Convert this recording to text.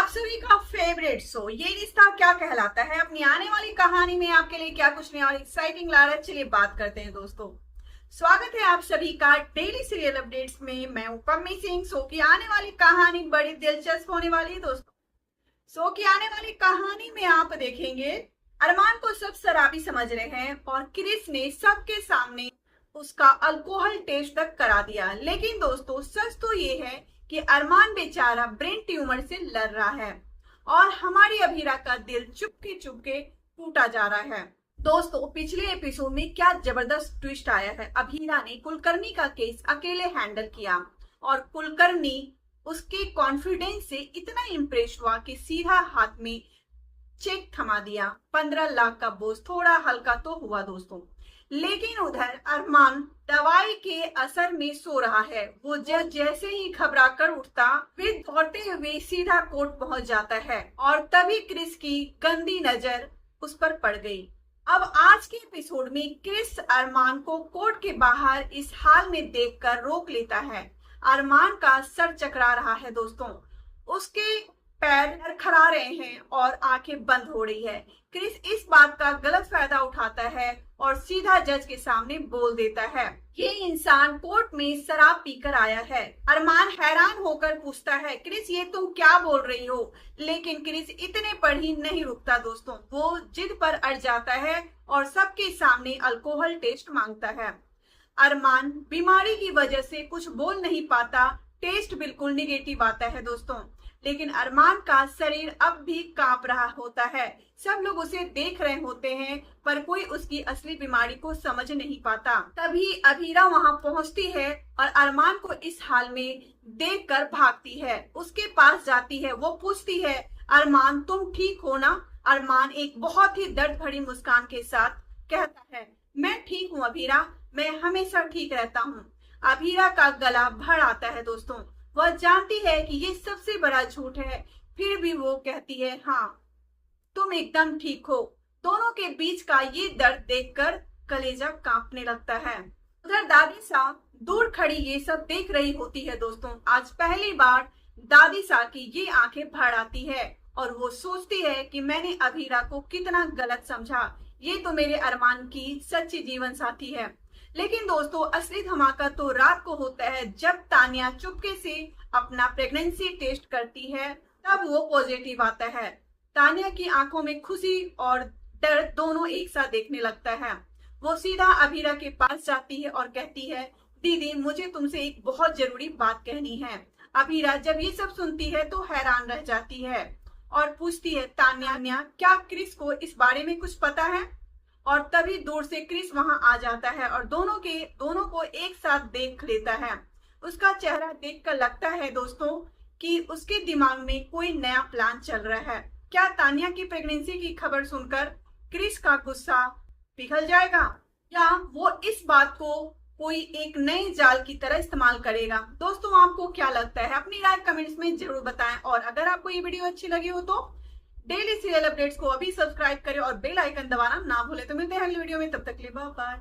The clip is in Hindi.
सभी का फेवरेट शो ये रिश्ता क्या कहलाता है अपनी आने वाली कहानी में आपके लिए क्या कुछ नया और एक्साइटिंग ला रहा है। चलिए बात करते हैं दोस्तों। स्वागत है आप सभी का डेली सीरियल अपडेट्स में। मैं हूं पम्मी सिंह। शो की आने वाली कहानी बड़ी दिलचस्प होने वाली है दोस्तों। शो की आने वाली कहानी में आप देखेंगे अरमान को सब शराबी समझ रहे हैं और क्रिस ने सबके सामने उसका अल्कोहल टेस्ट तक करा दिया। लेकिन दोस्तों सच तो ये है कि अरमान बेचारा ब्रेन ट्यूमर से लड़ रहा है और हमारी अभीरा का दिल चुपके चुपके टूटा जा रहा है। दोस्तों पिछले एपिसोड में क्या जबरदस्त ट्विस्ट आया है। अभीरा ने कुलकर्णी का केस अकेले हैंडल किया और कुलकर्णी उसके कॉन्फिडेंस से इतना इम्प्रेस हुआ कि सीधा हाथ में चेक थमा दिया। 15 लाख का बोझ थोड़ा हल्का तो हुआ दोस्तों। लेकिन उधर अरमान दवाई के असर में सो रहा है। वो जैसे ही घबरा कर उठता फिर दौड़ते हुए सीधा कोर्ट पहुंच जाता है और तभी क्रिस की गंदी नजर उस पर पड़ गई। अब आज के एपिसोड में क्रिस अरमान को कोर्ट के बाहर इस हाल में देखकर रोक लेता है। अरमान का सर चकरा रहा है दोस्तों, उसके पैर लड़खड़ा रहे हैं और आंखें बंद हो रही है। क्रिस इस बात का गलत फायदा उठाता है और सीधा जज के सामने बोल देता है ये इंसान कोर्ट में शराब पीकर आया है। अरमान हैरान होकर पूछता है क्रिस ये तुम क्या बोल रही हो। लेकिन क्रिस इतने पर ही नहीं रुकता दोस्तों, वो जिद पर अड़ जाता है और सबके सामने अल्कोहल टेस्ट मांगता है। अरमान बीमारी की वजह से कुछ बोल नहीं पाता, टेस्ट बिल्कुल निगेटिव आता है दोस्तों। लेकिन अरमान का शरीर अब भी कांप रहा होता है। सब लोग उसे देख रहे होते हैं पर कोई उसकी असली बीमारी को समझ नहीं पाता। तभी अभीरा वहां पहुंचती है और अरमान को इस हाल में देखकर भागती है, उसके पास जाती है। वो पूछती है अरमान तुम ठीक हो ना। अरमान एक बहुत ही दर्द भरी मुस्कान के साथ कहता है मैं ठीक हूँ अभीरा, मैं हमेशा ठीक रहता हूँ। अभीरा का गला भर आता है दोस्तों। वह जानती है कि ये सबसे बड़ा झूठ है, फिर भी वो कहती है हाँ तुम एकदम ठीक हो। दोनों के बीच का ये दर्द देखकर कलेजा कांपने लगता है। उधर दादी सा दूर खड़ी ये सब देख रही होती है दोस्तों। आज पहली बार दादी सा की ये आंखें भर आती है और वो सोचती है कि मैंने अभीरा को कितना गलत समझा। ये तो मेरे अरमान की सच्ची जीवन साथी है। लेकिन दोस्तों असली धमाका तो रात को होता है जब तानिया चुपके से अपना प्रेगनेंसी टेस्ट करती है, तब वो पॉजिटिव आता है। तानिया की आंखों में खुशी और दर्द दोनों एक साथ देखने लगता है। वो सीधा अभीरा के पास जाती है और कहती है दीदी मुझे तुमसे एक बहुत जरूरी बात कहनी है। अभीरा जब ये सब सुनती है तो हैरान रह जाती है और पूछती है तानिया क्या क्रिस को इस बारे में कुछ पता है। और तभी दूर से क्रिस वहां आ जाता है और दोनों को एक साथ देख लेता है। उसका चेहरा देखकर लगता है दोस्तों कि उसके दिमाग में कोई नया प्लान चल रहा है। क्या तानिया की प्रेगनेंसी की खबर सुनकर क्रिस का गुस्सा पिघल जाएगा या वो इस बात को कोई एक नए जाल की तरह इस्तेमाल करेगा। दोस्तों आपको क्या लगता है अपनी राय कमेंट्स में जरूर बताएं और अगर आपको ये वीडियो अच्छी लगी हो तो डेली सीरियल अपडेट्स को अभी सब्सक्राइब करें और बेल आइकन दबाना ना भूलें। तो मिलते हैं अगली वीडियो में, तब तक के लिए बाय बाय।